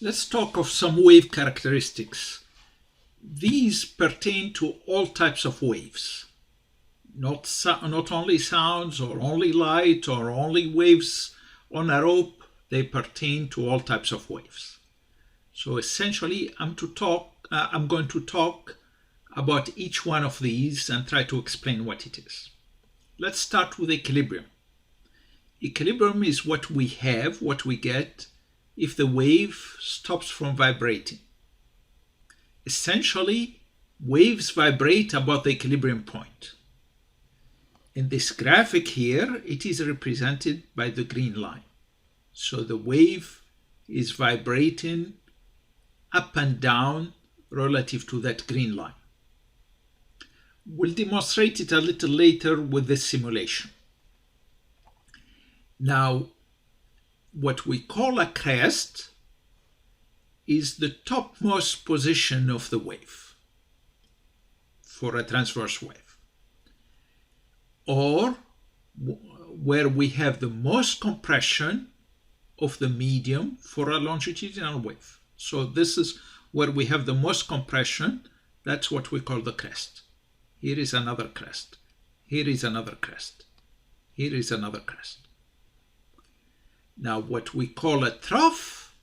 Let's talk of some wave characteristics. These pertain to all types of waves, not only sounds or only light or only waves on a rope. They pertain to all types of waves. So essentially, I'm going to talk about each one of these and try to explain what it is. Let's start with equilibrium. Equilibrium is what we have, what we get, if the wave stops from vibrating. Essentially, waves vibrate about the equilibrium point. In this graphic here, it is represented by the green line. So the wave is vibrating up and down relative to that green line. We'll demonstrate it a little later with this simulation. Now, what we call a crest is the topmost position of the wave for a transverse wave, or where we have the most compression of the medium for a longitudinal wave. So this is where we have the most compression. That's what we call the crest. Here is another crest. Here is another crest. Here is another crest. Now, what we call a trough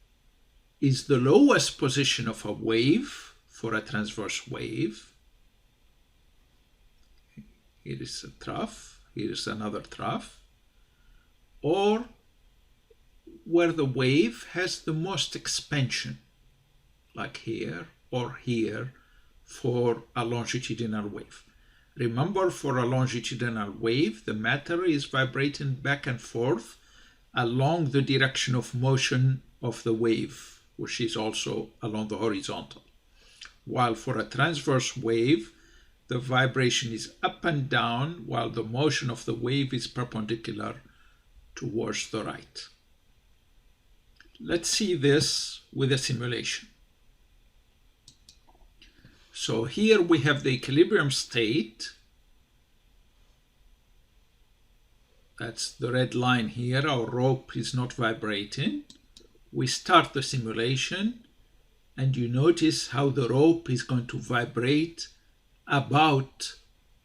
is the lowest position of a wave for a transverse wave. Here is a trough. Here is another trough. Or where the wave has the most expansion, like here or here, for a longitudinal wave. Remember, for a longitudinal wave, the matter is vibrating back and forth along the direction of motion of the wave, which is also along the horizontal. While for a transverse wave, the vibration is up and down, while the motion of the wave is perpendicular towards the right. Let's see this with a simulation. So here we have the equilibrium state. That's the red line here. Our rope is not vibrating. We start the simulation, and you notice how the rope is going to vibrate about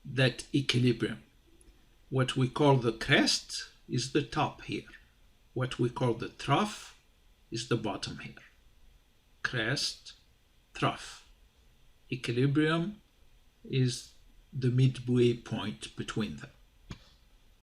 that equilibrium. What we call the crest is the top here. What we call the trough is the bottom here. Crest, trough. Equilibrium is the midway point between them.